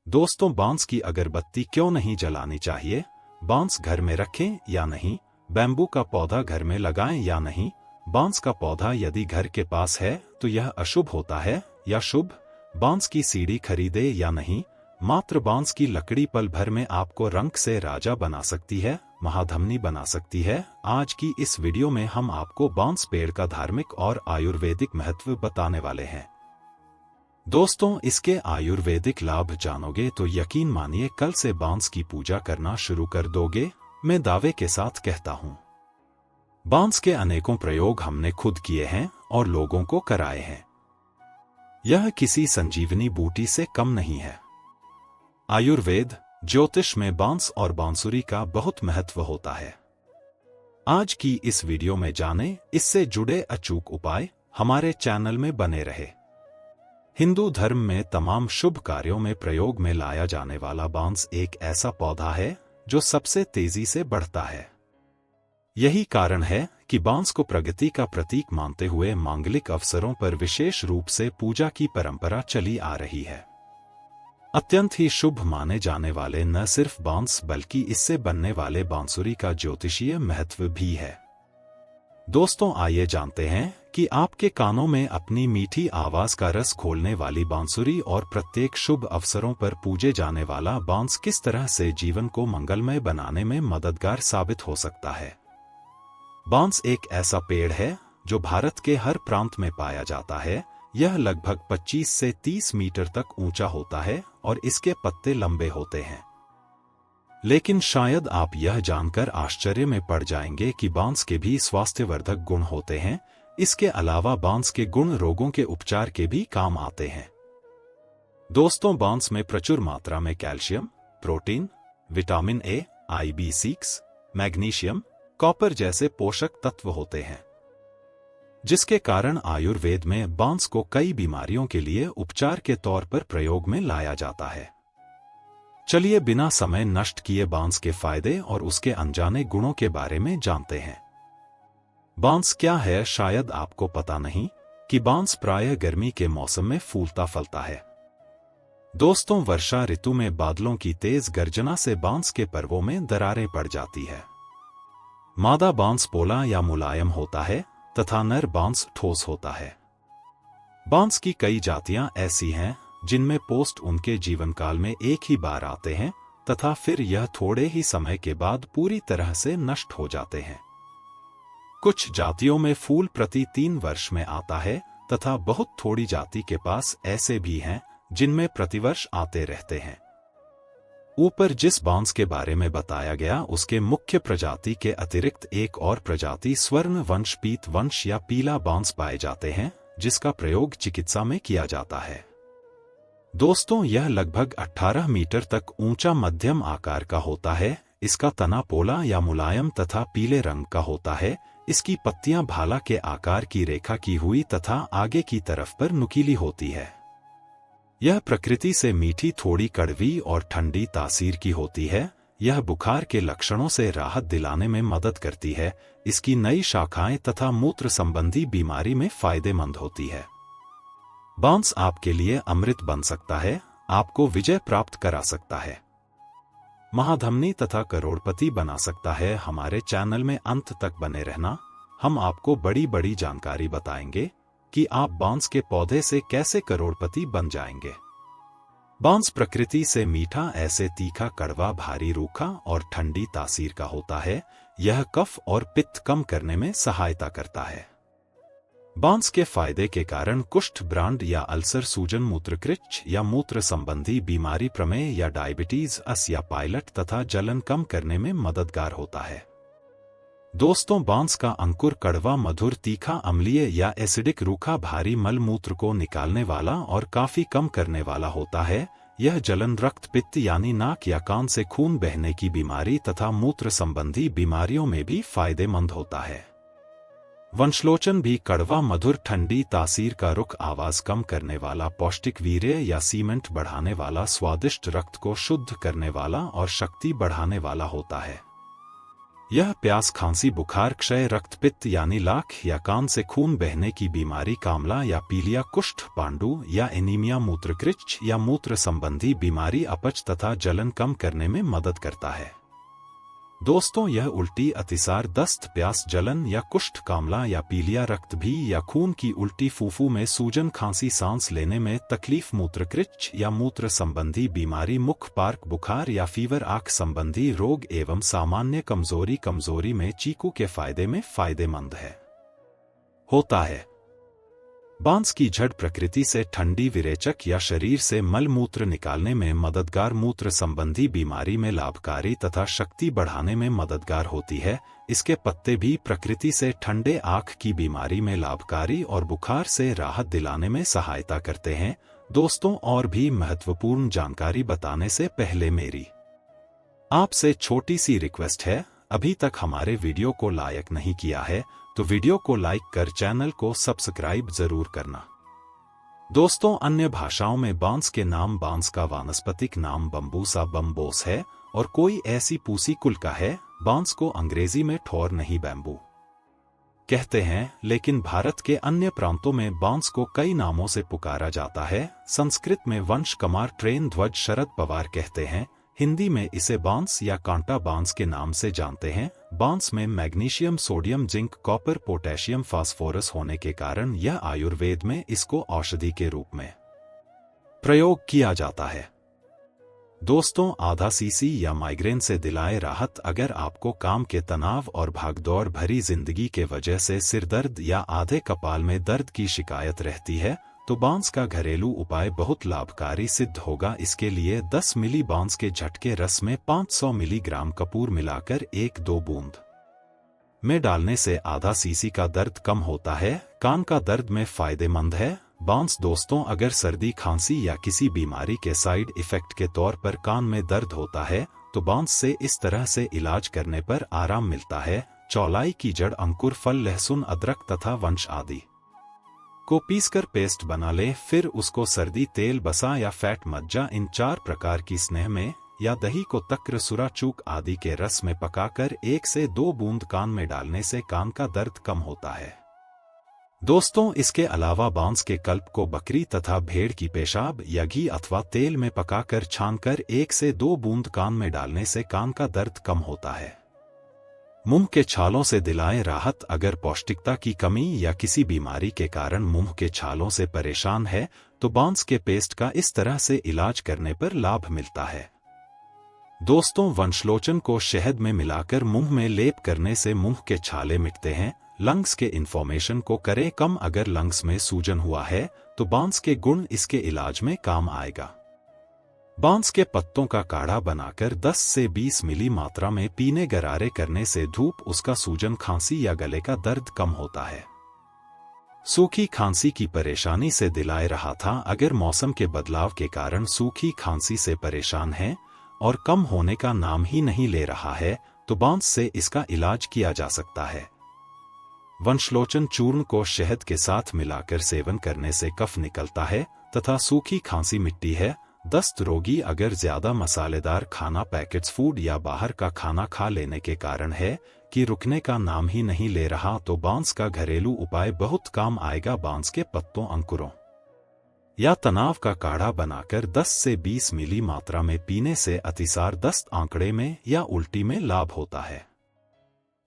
दोस्तों, बांस की अगरबत्ती क्यों नहीं जलानी चाहिए? बांस घर में रखें या नहीं? बैम्बू का पौधा घर में लगाएं या नहीं? बांस का पौधा यदि घर के पास है तो यह अशुभ होता है या शुभ? बांस की सीढ़ी खरीदे या नहीं? मात्र बांस की लकड़ी पल भर में आपको रंक से राजा बना सकती है, महाधमनी बना सकती है। आज की इस वीडियो में हम आपको बांस पेड़ का धार्मिक और आयुर्वेदिक महत्व बताने वाले हैं। दोस्तों, इसके आयुर्वेदिक लाभ जानोगे तो यकीन मानिए कल से बांस की पूजा करना शुरू कर दोगे। मैं दावे के साथ कहता हूं, बांस के अनेकों प्रयोग हमने खुद किए हैं और लोगों को कराए हैं। यह किसी संजीवनी बूटी से कम नहीं है। आयुर्वेद, ज्योतिष में बांस और बांसुरी का बहुत महत्व होता है। आज की इस वीडियो में जानें इससे जुड़े अचूक उपाय। हमारे चैनल में बने रहे। हिंदू धर्म में तमाम शुभ कार्यों में प्रयोग में लाया जाने वाला बांस एक ऐसा पौधा है जो सबसे तेजी से बढ़ता है। यही कारण है कि बांस को प्रगति का प्रतीक मानते हुए मांगलिक अवसरों पर विशेष रूप से पूजा की परंपरा चली आ रही है। अत्यंत ही शुभ माने जाने वाले न सिर्फ बांस बल्कि इससे बनने वाले बांसुरी का ज्योतिषीय महत्व भी है। दोस्तों, आइए जानते हैं कि आपके कानों में अपनी मीठी आवाज का रस खोलने वाली बांसुरी और प्रत्येक शुभ अवसरों पर पूजे जाने वाला बांस किस तरह से जीवन को मंगलमय बनाने में मददगार साबित हो सकता है। बांस एक ऐसा पेड़ है जो भारत के हर प्रांत में पाया जाता है। यह लगभग 25 से 30 मीटर तक ऊंचा होता है और इसके पत्ते लंबे होते हैं। लेकिन शायद आप यह जानकर आश्चर्य में पड़ जाएंगे कि बांस के भी स्वास्थ्यवर्धक गुण होते हैं। इसके अलावा बांस के गुण रोगों के उपचार के भी काम आते हैं। दोस्तों, बांस में प्रचुर मात्रा में calcium, protein, vitamin A, B6, magnesium, copper जैसे पोषक तत्व होते हैं, जिसके कारण आयुर्वेद में बांस को कई बीमारियों के लिए उपचार के तौर पर प्रयोग में लाया जाता है। चलिए बिना समय नष्ट किए बांस के फायदे और उसके अनजाने गुणों के बारे में जानते हैं। बांस क्या है? शायद आपको पता नहीं कि बांस प्रायः गर्मी के मौसम में फूलता फलता है। दोस्तों, वर्षा ऋतु में बादलों की तेज गर्जना से बांस के पर्वों में दरारें पड़ जाती है। मादा बांस पोला या मुलायम होता है तथा नर बांस ठोस होता है। बांस की कई जातियां ऐसी हैं जिनमें पोस्ट उनके जीवन काल में एक ही बार आते हैं तथा फिर यह थोड़े ही समय के बाद पूरी तरह से नष्ट हो जाते हैं। कुछ जातियों में फूल प्रति 3 वर्ष में आता है तथा बहुत थोड़ी जाति के पास ऐसे भी हैं जिनमें प्रतिवर्ष आते रहते हैं। ऊपर जिस बांस के बारे में बताया गया उसके मुख्य प्रजाति के अतिरिक्त एक और प्रजाति स्वर्ण वंश, पीत वंश या पीला बांस पाए जाते हैं, जिसका प्रयोग चिकित्सा में किया जाता है। दोस्तों, यह लगभग 18 मीटर तक ऊंचा मध्यम आकार का होता है। इसका तना पोला या मुलायम तथा पीले रंग का होता है। इसकी पत्तियां भाला के आकार की रेखा की हुई तथा आगे की तरफ पर नुकीली होती है। यह प्रकृति से मीठी, थोड़ी कड़वी और ठंडी तासीर की होती है। यह बुखार के लक्षणों से राहत दिलाने में मदद करती है। इसकी नई शाखाएं तथा मूत्र संबंधी बीमारी में फायदेमंद होती है। बांस आपके लिए अमृत बन सकता है, आपको विजय प्राप्त करा सकता है, महाधमनी तथा करोड़पति बना सकता है। हमारे चैनल में अंत तक बने रहना। हम आपको बड़ी बड़ी जानकारी बताएंगे कि आप बांस के पौधे से कैसे करोड़पति बन जाएंगे। बांस प्रकृति से मीठा, ऐसे तीखा, कड़वा, भारी, रूखा और ठंडी तासीर का होता है। यह कफ और पित्त कम करने में सहायता करता है। बांस के फायदे के कारण कुष्ठ, ब्रांड या अल्सर, सूजन, मूत्रकृच्छ या मूत्र संबंधी बीमारी, प्रमेह या डायबिटीज, अस या पायलट तथा जलन कम करने में मददगार होता है। दोस्तों, बांस का अंकुर कड़वा, मधुर, तीखा, अम्लीय या एसिडिक, रूखा, भारी, मल मूत्र को निकालने वाला और काफी कम करने वाला होता है। यह जलन, रक्त पित्त यानी नाक या कान से खून बहने की बीमारी तथा मूत्र संबंधी बीमारियों में भी फायदेमंद होता है। वंशलोचन भी कड़वा, मधुर, ठंडी तासीर का रुख, आवाज कम करने वाला, पौष्टिक, वीर्य या सीमेंट बढ़ाने वाला, स्वादिष्ट, रक्त को शुद्ध करने वाला और शक्ति बढ़ाने वाला होता है। यह प्यास, खांसी, बुखार, क्षय, रक्तपित्त यानी लाख या कान से खून बहने की बीमारी, कामला या पीलिया, कुष्ठ, पांडु या एनीमिया, मूत्रकृच्छ या मूत्र संबंधी बीमारी, अपच तथा जलन कम करने में मदद करता है। दोस्तों, यह उल्टी, अतिसार, दस्त, प्यास, जलन या कुष्ठ, कामला या पीलिया, रक्त भी या खून की उल्टी, फूफू में सूजन, खांसी, सांस लेने में तकलीफ, मूत्रकृच्छ या मूत्र संबंधी बीमारी, मुख पार्क, बुखार या फीवर, आंख संबंधी रोग एवं सामान्य कमजोरी में चीकू के फायदे में फायदेमंद होता है। बांस की जड़ प्रकृति से ठंडी, विरेचक या शरीर से मल मूत्र निकालने में मददगार, मूत्र संबंधी बीमारी में लाभकारी तथा शक्ति बढ़ाने में मददगार होती है। इसके पत्ते भी प्रकृति से ठंडे, आंख की बीमारी में लाभकारी और बुखार से राहत दिलाने में सहायता करते हैं। दोस्तों, और भी महत्वपूर्ण जानकारी बताने से पहले मेरी आपसे छोटी सी रिक्वेस्ट है, अभी तक हमारे वीडियो को लाइक नहीं किया है तो वीडियो को लाइक कर चैनल को सब्सक्राइब जरूर करना। दोस्तों, अन्य भाषाओं में बांस के नाम, बांस का वानस्पतिक नाम बम्बूसा बम्बोस है और कोई ऐसी पूसी कुल का है। बांस को अंग्रेजी में ठोर नहीं बैम्बू कहते हैं, लेकिन भारत के अन्य प्रांतों में बांस को कई नामों से पुकारा जाता है। संस्कृत में वंश कमार, ट्रेन ध्वज, शरद पवार कहते हैं। हिंदी में इसे बांस या कांटा बांस के नाम से जानते हैं। बांस में magnesium, sodium, zinc, copper, potassium, phosphorus होने के कारण यह आयुर्वेद में इसको औषधि के रूप में प्रयोग किया जाता है। दोस्तों, आधा सीसी या माइग्रेन से दिलाए राहत। अगर आपको काम के तनाव और भागदौड़ भरी जिंदगी के वजह से सिरदर्द या आधे कपाल में दर्द की शिकायत रहती है तो बांस का घरेलू उपाय बहुत लाभकारी सिद्ध होगा। इसके लिए 10 मिली बांस के झटके रस में 500 मिलीग्राम कपूर मिलाकर 1-2 बूंद में डालने से आधा सीसी का दर्द कम होता है। कान का दर्द में फायदेमंद है बांस। दोस्तों, अगर सर्दी, खांसी या किसी बीमारी के साइड इफेक्ट के तौर पर कान में दर्द होता है तो बांस से इस तरह से इलाज करने पर आराम मिलता है। चौलाई की जड़, अंकुर, फल, लहसुन, अदरक तथा वंश आदि को पीसकर पेस्ट बना ले। फिर उसको सर्दी, तेल, बसा या फैट मज्जा, इन 4 प्रकार की स्नेह में या दही को तक्र, सुरा, चूक आदि के रस में पकाकर 1 से 2 बूंद कान में डालने से कान का दर्द कम होता है। दोस्तों, इसके अलावा बांस के कल्प को बकरी तथा भेड़ की पेशाब या घी अथवा तेल में पकाकर छानकर 1 से 2 बूंद कान में डालने से कान का दर्द कम होता है। मुंह के छालों से दिलाएं राहत। अगर पौष्टिकता की कमी या किसी बीमारी के कारण मुंह के छालों से परेशान है तो बांस के पेस्ट का इस तरह से इलाज करने पर लाभ मिलता है। दोस्तों, वंशलोचन को शहद में मिलाकर मुंह में लेप करने से मुंह के छाले मिटते हैं। लंग्स के इन्फॉर्मेशन को करें कम। अगर लंग्स में सूजन हुआ है तो बांस के गुण इसके इलाज में काम आएगा। बांस के पत्तों का काढ़ा बनाकर 10 से 20 मिली मात्रा में पीने, गरारे करने से धूप, उसका सूजन, खांसी या गले का दर्द कम होता है। सूखी खांसी की परेशानी से दिलाए रहा था। अगर मौसम के बदलाव के कारण सूखी खांसी से परेशान हैं और कम होने का नाम ही नहीं ले रहा है तो बांस से इसका इलाज किया जा सकता है। वंशलोचन चूर्ण को शहद के साथ मिलाकर सेवन करने से कफ निकलता है तथा सूखी खांसी मिटती है। दस्त रोगी अगर ज्यादा मसालेदार खाना, पैकेट्स फूड या बाहर का खाना खा लेने के कारण है कि रुकने का नाम ही नहीं ले रहा तो बांस का घरेलू उपाय बहुत काम आएगा। बांस के पत्तों, अंकुरों या तनाव का काढ़ा बनाकर 10 से 20 मिली मात्रा में पीने से अतिसार, दस्त, आंकड़े में या उल्टी में लाभ होता है।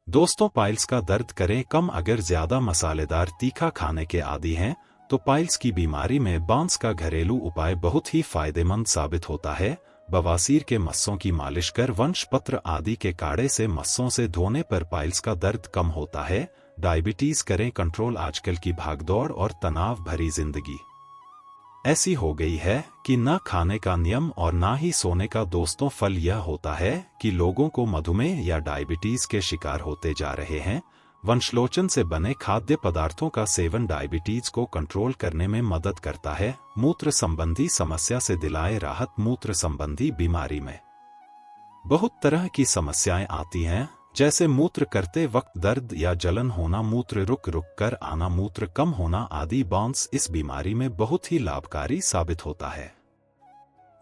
दोस्तों, पाइल्स का दर्द करें कम। अगर ज्यादा मसालेदार, तीखा खाने के आदी हैं तो पाइल्स की बीमारी में बांस का घरेलू उपाय बहुत ही फायदेमंद साबित होता है। बवासीर के मस्सों की मालिश कर वंश पत्र आदि के काढ़े से मस्सों से धोने पर पाइल्स का दर्द कम होता है। डायबिटीज करें कंट्रोल। आजकल की भागदौड़ और तनाव भरी जिंदगी ऐसी हो गई है कि न खाने का नियम और ना ही सोने का। दोस्तों, फल यह होता है कि लोगों को मधुमेह या डायबिटीज के शिकार होते जा रहे हैं। वंशलोचन से बने खाद्य पदार्थों का सेवन डायबिटीज को कंट्रोल करने में मदद करता है। मूत्र संबंधी समस्या से दिलाए राहत। मूत्र संबंधी बीमारी में बहुत तरह की समस्याएं आती हैं, जैसे मूत्र करते वक्त दर्द या जलन होना, मूत्र रुक रुक कर आना, मूत्र कम होना आदि। बांस इस बीमारी में बहुत ही लाभकारी साबित होता है।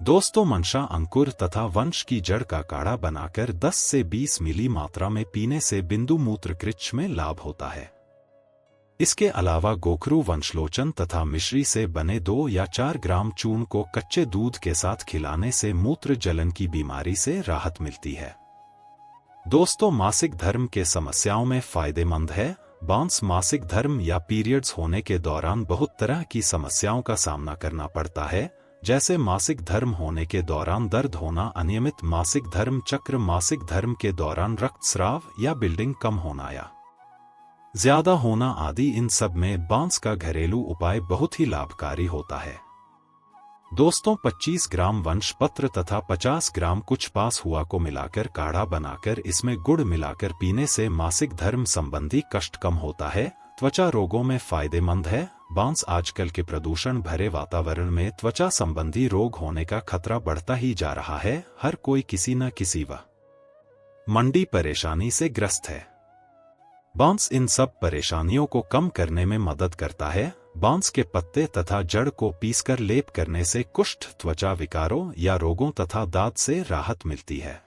दोस्तों, मनसा अंकुर तथा वंश की जड़ का काढ़ा बनाकर 10 से 20 मिली मात्रा में पीने से बिंदु मूत्र कृच्छ में लाभ होता है। इसके अलावा गोखरू, वंशलोचन तथा मिश्री से बने 2 या 4 ग्राम चूर्ण को कच्चे दूध के साथ खिलाने से मूत्र जलन की बीमारी से राहत मिलती है। दोस्तों, मासिक धर्म के समस्याओं में फायदेमंद है। बांस मासिक धर्म या पीरियड्स होने के दौरान बहुत तरह की समस्याओं का सामना करना पड़ता है, जैसे मासिक धर्म होने के दौरान दर्द होना, अनियमित मासिक धर्म चक्र, मासिक धर्म के दौरान रक्तस्राव या ब्लीडिंग कम होना या ज्यादा होना आदि। इन सब में बांस का घरेलू उपाय बहुत ही लाभकारी होता है। दोस्तों, 25 ग्राम वंश पत्र तथा 50 ग्राम कुछ पास हुआ को मिलाकर काढ़ा बनाकर इसमें गुड़ मिलाकर पीने से मासिक धर्म संबंधी कष्ट कम होता है। त्वचा रोगों में फायदेमंद है। बांस आजकल के प्रदूषण भरे वातावरण में त्वचा संबंधी रोग होने का खतरा बढ़ता ही जा रहा है। हर कोई किसी न किसी मंडी परेशानी से ग्रस्त है। बांस इन सब परेशानियों को कम करने में मदद करता है। बांस के पत्ते तथा जड़ को पीसकर लेप करने से कुष्ठ, त्वचा विकारों या रोगों तथा दाद से राहत मिलती है।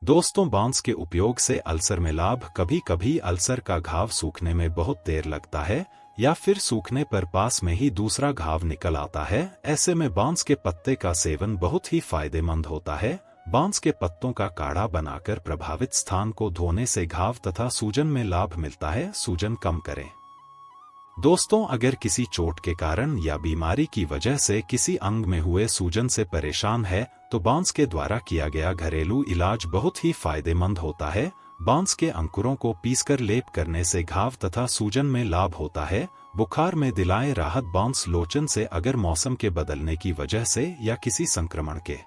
दोस्तों, बांस के उपयोग से अल्सर में लाभ। कभी कभी अल्सर का घाव सूखने में बहुत देर लगता है या फिर सूखने पर पास में ही दूसरा घाव निकल आता है। ऐसे में बांस के पत्ते का सेवन बहुत ही फायदेमंद होता है। बांस के पत्तों का काढ़ा बनाकर प्रभावित स्थान को धोने से घाव तथा सूजन में लाभ मिलता है। सूजन कम करें। दोस्तों, अगर किसी चोट के कारण या बीमारी की वजह से किसी अंग में हुए सूजन से परेशान है तो बांस के द्वारा किया गया घरेलू इलाज बहुत ही फायदेमंद होता है। बांस के अंकुरों को पीसकर लेप करने से घाव तथा सूजन में लाभ होता है। बुखार में दिलाए राहत। बांस लोचन से अगर मौसम के बदलने की वजह से या किसी संक्रमण के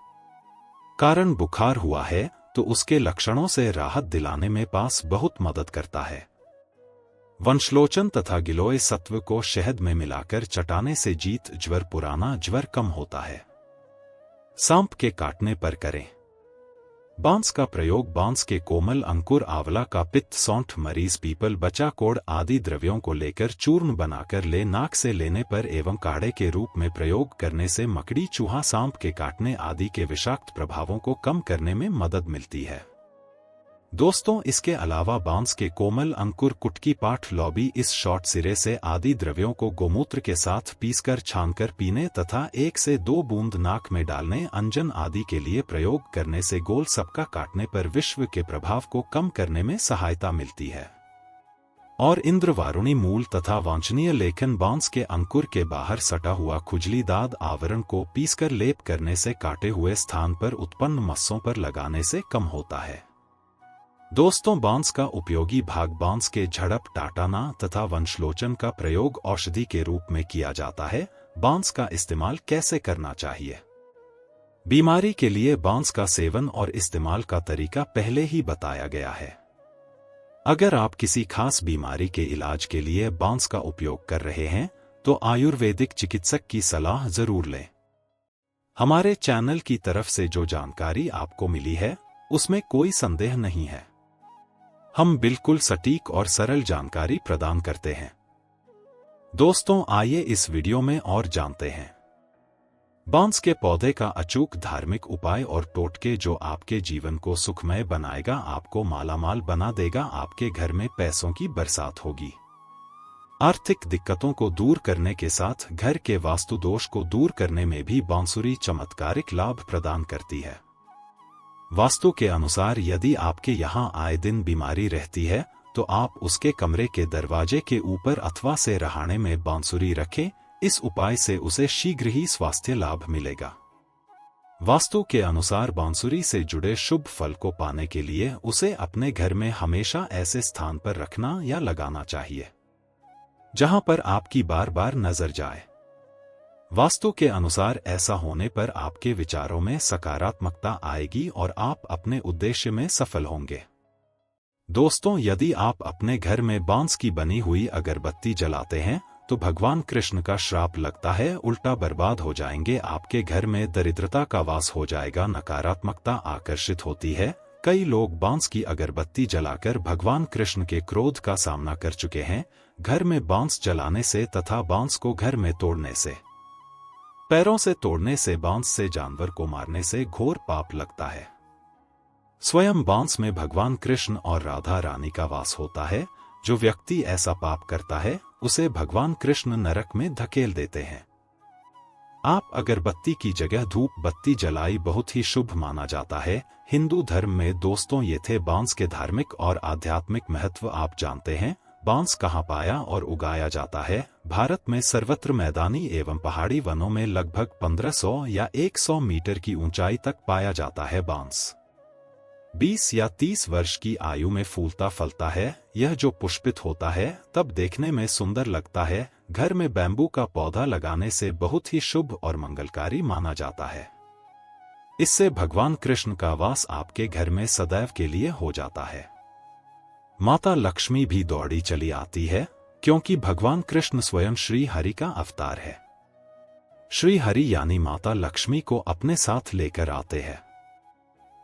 कारण बुखार हुआ है तो उसके लक्षणों से राहत दिलाने में बांस बहुत मदद करता है। वंशलोचन तथा गिलोय सत्व को शहद में मिलाकर चटाने से जीत ज्वर, पुराना ज्वर कम होता है। सांप के काटने पर करें। बांस का प्रयोग बांस के कोमल अंकुर, आंवला का पित्त, सौंठ, मरीज, पीपल, बचा, कोड़ आदि द्रव्यों को लेकर चूर्ण बनाकर नाक से लेने पर एवं काढ़े के रूप में प्रयोग करने से मकड़ी, चूहा, सांप के काटने आदि के विषाक्त प्रभावों को कम करने में मदद मिलती है। दोस्तों, इसके अलावा बांस के कोमल अंकुर, कुटकी, पाठ, लौबी, इस शॉर्ट सिरे से आदि द्रव्यों को गोमूत्र के साथ पीसकर छानकर पीने तथा 1 से 2 बूंद नाक में डालने, अंजन आदि के लिए प्रयोग करने से गोल सबका काटने पर विश्व के प्रभाव को कम करने में सहायता मिलती है। और इंद्र वारुणी मूल तथा वांछनीय लेखन बांस के अंकुर के बाहर सटा हुआ खुजली दाद आवरण को पीसकर लेप करने से काटे हुए स्थान पर उत्पन्न मस्सों पर लगाने से कम होता है। दोस्तों, बांस का उपयोगी भाग। बांस के झड़प, टाटाना तथा वंशलोचन का प्रयोग औषधि के रूप में किया जाता है। बांस का इस्तेमाल कैसे करना चाहिए? बीमारी के लिए बांस का सेवन और इस्तेमाल का तरीका पहले ही बताया गया है। अगर आप किसी खास बीमारी के इलाज के लिए बांस का उपयोग कर रहे हैं तो आयुर्वेदिक चिकित्सक की सलाह जरूर लें। हमारे चैनल की तरफ से जो जानकारी आपको मिली है उसमें कोई संदेह नहीं है। हम बिल्कुल सटीक और सरल जानकारी प्रदान करते हैं। दोस्तों, आइए इस वीडियो में और जानते हैं बांस के पौधे का अचूक धार्मिक उपाय और टोटके जो आपके जीवन को सुखमय बनाएगा, आपको मालामाल बना देगा, आपके घर में पैसों की बरसात होगी। आर्थिक दिक्कतों को दूर करने के साथ घर के वास्तु दोष को दूर करने में भी बांसुरी चमत्कारिक लाभ प्रदान करती है। वास्तु के अनुसार यदि आपके यहाँ आए दिन बीमारी रहती है तो आप उसके कमरे के दरवाजे के ऊपर अथवा से रहाणे में बांसुरी रखें। इस उपाय से उसे शीघ्र ही स्वास्थ्य लाभ मिलेगा। वास्तु के अनुसार बांसुरी से जुड़े शुभ फल को पाने के लिए उसे अपने घर में हमेशा ऐसे स्थान पर रखना या लगाना चाहिए जहां पर आपकी बार बार नजर जाए। वास्तु के अनुसार ऐसा होने पर आपके विचारों में सकारात्मकता आएगी और आप अपने उद्देश्य में सफल होंगे। दोस्तों, यदि आप अपने घर में बांस की बनी हुई अगरबत्ती जलाते हैं तो भगवान कृष्ण का श्राप लगता है, उल्टा बर्बाद हो जाएंगे, आपके घर में दरिद्रता का वास हो जाएगा, नकारात्मकता आकर्षित होती है। कई लोग बांस की अगरबत्ती जलाकर भगवान कृष्ण के क्रोध का सामना कर चुके हैं। घर में बांस जलाने से तथा बांस को घर में तोड़ने से पैरों से तोड़ने से बांस से जानवर को मारने से घोर पाप लगता है। स्वयं बांस में भगवान कृष्ण और राधा रानी का वास होता है। जो व्यक्ति ऐसा पाप करता है उसे भगवान कृष्ण नरक में धकेल देते हैं। आप अगरबत्ती की जगह धूप बत्ती जलाई बहुत ही शुभ माना जाता है। हिंदू धर्म में दोस्तों ये थे बांस के धार्मिक और आध्यात्मिक महत्व। आप जानते हैं बांस कहाँ पाया और उगाया जाता है? भारत में सर्वत्र मैदानी एवं पहाड़ी वनों में लगभग 1500 या 100 मीटर की ऊंचाई तक पाया जाता है बांस। 20 या 30 वर्ष की आयु में फूलता फलता है। यह जो पुष्पित होता है तब देखने में सुंदर लगता है। घर में बैम्बू का पौधा लगाने से बहुत ही शुभ और मंगलकारी माना जाता है। इससे भगवान कृष्ण का वास आपके घर में सदैव के लिए हो जाता है। माता लक्ष्मी भी दौड़ी चली आती है, क्योंकि भगवान कृष्ण स्वयं श्री हरि का अवतार है। श्री हरि यानी माता लक्ष्मी को अपने साथ लेकर आते हैं।